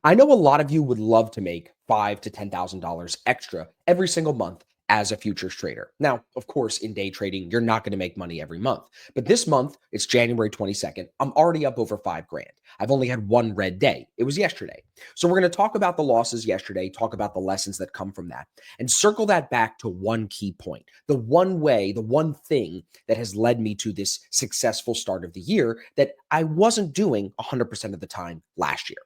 I know a lot of you would love to make $5,000 to $10,000 extra every single month as a futures trader. Now, of course, in day trading, you're not going to make money every month. But this month, it's January 22nd. I'm already up over 5 grand. I've only had one red day. It was yesterday. So we're going to talk about the losses yesterday, talk about the lessons that come from that, and circle that back to one key point. The one way, the one thing that has led me to this successful start of the year that I wasn't doing 100% of the time last year.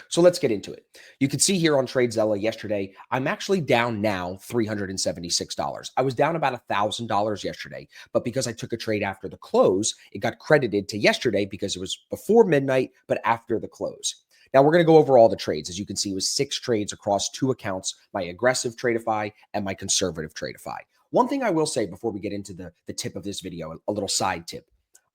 So let's get into it. You can see here on TradeZella yesterday, I'm actually down now $376. I was down about $1,000 yesterday, but because I took a trade after the close, it got credited to yesterday because it was before midnight, but after the close. Now we're going to go over all the trades. As you can see, it was 6 trades across 2 accounts, my aggressive Tradify and my conservative Tradify. One thing I will say before we get into the tip of this video, a little side tip.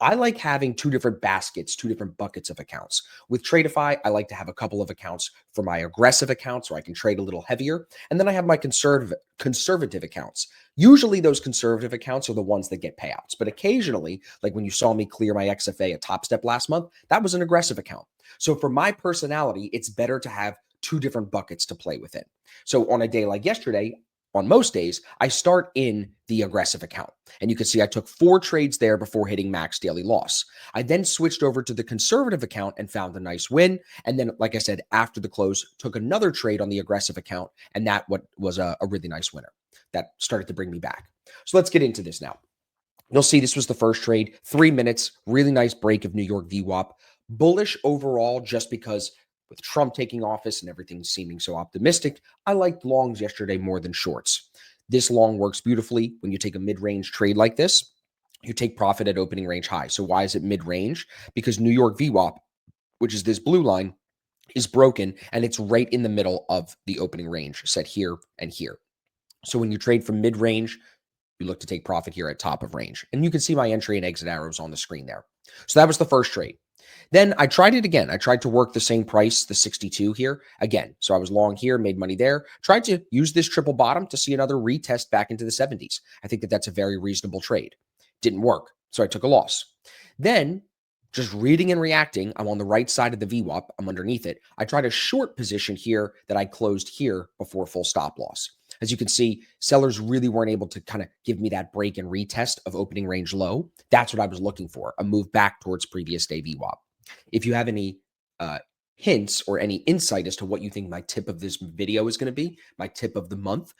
I like having 2 different baskets, 2 different buckets of accounts. With Tradify, I like to have a couple of accounts for my aggressive accounts where I can trade a little heavier. And then I have my conservative accounts. Usually those conservative accounts are the ones that get payouts. But occasionally, like when you saw me clear my XFA at Top Step last month, that was an aggressive account. So for my personality, it's better to have 2 different buckets to play within. So on a day like yesterday, on most days, I start in the aggressive account. And you can see I took 4 trades there before hitting max daily loss. I then switched over to the conservative account and found a nice win. And then, like I said, after the close, took another trade on the aggressive account. And that was a really nice winner. That started to bring me back. So let's get into this now. You'll see this was the first trade, 3 minutes, really nice break of New York VWAP. Bullish overall just because with Trump taking office and everything seeming so optimistic, I liked longs yesterday more than shorts. This long works beautifully when you take a mid-range trade like this. You take profit at opening range high. So why is it mid-range? Because New York VWAP, which is this blue line, is broken and it's right in the middle of the opening range set here and here. So when you trade from mid-range, you look to take profit here at top of range. And you can see my entry and exit arrows on the screen there. So that was the first trade. Then I tried it again. I tried to work the same price, the 62 here again. So I was long here, made money there. Tried to use this triple bottom to see another retest back into the 70s. I think that that's a very reasonable trade. Didn't work. So I took a loss. Then just reading and reacting, I'm on the right side of the VWAP. I'm underneath it. I tried a short position here that I closed here before full stop loss. As you can see, sellers really weren't able to kind of give me that break and retest of opening range low. That's what I was looking for, a move back towards previous day VWAP. If you have any hints or any insight as to what you think my tip of this video is going to be, my tip of the month,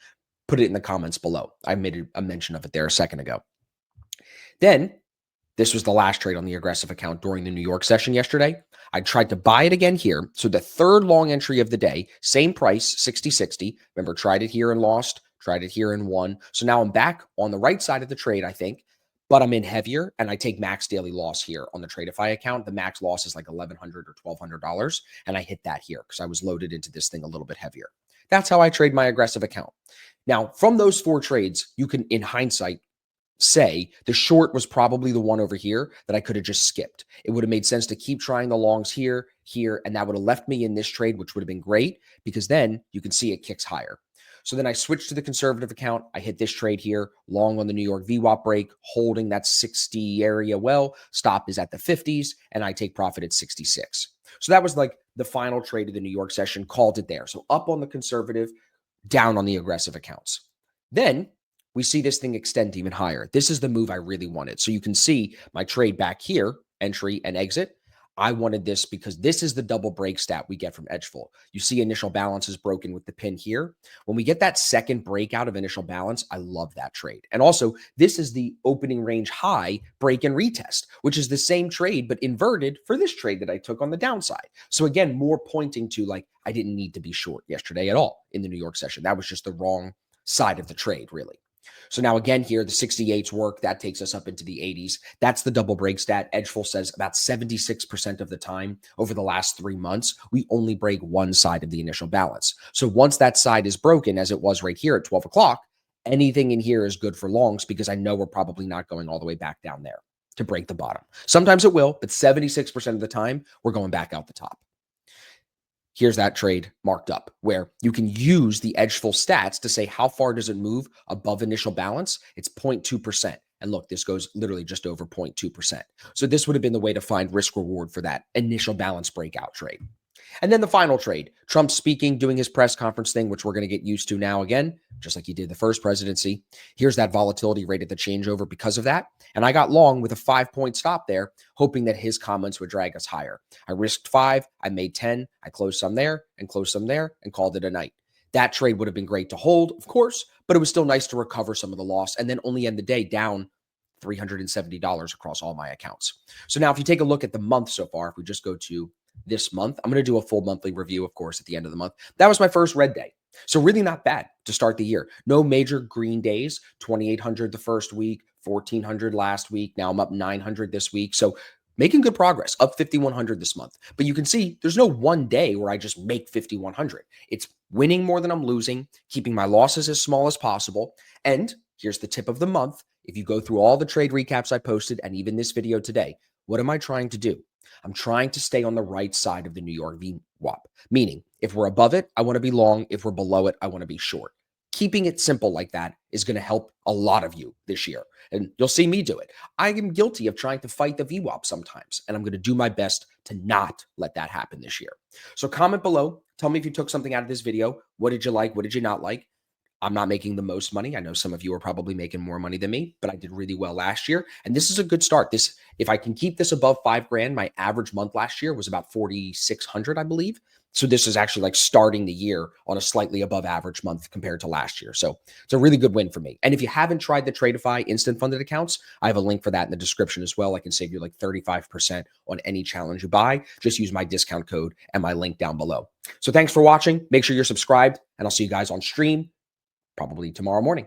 put it in the comments below. I made a mention of it there a second ago. Then this was the last trade on the aggressive account during the New York session yesterday. I tried to buy it again here. So the third long entry of the day, same price, 60.60. Remember, tried it here and lost, tried it here and won. So now I'm back on the right side of the trade, I think, but I'm in heavier and I take max daily loss here on the Tradify account. The max loss is like $1,100 or $1,200. And I hit that here because I was loaded into this thing a little bit heavier. That's how I trade my aggressive account. Now, from those 4 trades, you can, in hindsight, say the short was probably the one over here that I could have just skipped. It would have made sense to keep trying the longs here, and that would have left me in this trade, which would have been great because then you can see it kicks higher. So then I switched to the conservative account. I hit this trade here, long on the New York VWAP break, holding that 60 area well. Stop is at the 50s, and I take profit at 66. So that was like the final trade of the New York session, called it there. So up on the conservative, down on the aggressive accounts. Then we see this thing extend even higher. This is the move I really wanted. So you can see my trade back here, entry and exit. I wanted this because this is the double break stat we get from Edgeful. You see initial balance is broken with the pin here. When we get that second breakout of initial balance, I love that trade. And also, this is the opening range high break and retest, which is the same trade, but inverted for this trade that I took on the downside. So again, more pointing to like, I didn't need to be short yesterday at all in the New York session. That was just the wrong side of the trade, really. So now again here, the 68s work. That takes us up into the 80s. That's the double break stat. Edgeful says about 76% of the time over the last 3 months, we only break one side of the initial balance. So once that side is broken, as it was right here at 12 o'clock, anything in here is good for longs because I know we're probably not going all the way back down there to break the bottom. Sometimes it will, but 76% of the time, we're going back out the top. Here's that trade marked up where you can use the Edgeful stats to say how far does it move above initial balance. It's 0.2%. And look, this goes literally just over 0.2%. So this would have been the way to find risk reward for that initial balance breakout trade. And then the final trade, Trump speaking, doing his press conference thing, which we're going to get used to now again, just like he did the first presidency. Here's that volatility rate at the changeover because of that. And I got long with a 5-point stop there, hoping that his comments would drag us higher. I risked 5, I made 10, I closed some there and closed some there and called it a night. That trade would have been great to hold, of course, but it was still nice to recover some of the loss and then only end the day down $370 across all my accounts. So now if you take a look at the month so far, if we just go to this month, I'm going to do a full monthly review, of course, at the end of the month. That was my first red day. So really not bad to start the year. No major green days, 2,800 the first week, 1,400 last week. Now I'm up 900 this week. So making good progress, up 5,100 this month. But you can see there's no one day where I just make 5,100. It's winning more than I'm losing, keeping my losses as small as possible. And here's the tip of the month. If you go through all the trade recaps I posted and even this video today, what am I trying to do? I'm trying to stay on the right side of the New York VWAP, meaning if we're above it, I want to be long. If we're below it, I want to be short. Keeping it simple like that is going to help a lot of you this year. And you'll see me do it. I am guilty of trying to fight the VWAP sometimes, and I'm going to do my best to not let that happen this year. So comment below. Tell me if you took something out of this video. What did you like? What did you not like? I'm not making the most money. I know some of you are probably making more money than me, but I did really well last year. And this is a good start. If I can keep this above $5,000, my average month last year was about 4,600, I believe. So this is actually like starting the year on a slightly above average month compared to last year. So it's a really good win for me. And if you haven't tried the Tradify instant funded accounts, I have a link for that in the description as well. I can save you like 35% on any challenge you buy. Just use my discount code and my link down below. So thanks for watching. Make sure you're subscribed, and I'll see you guys on stream probably tomorrow morning.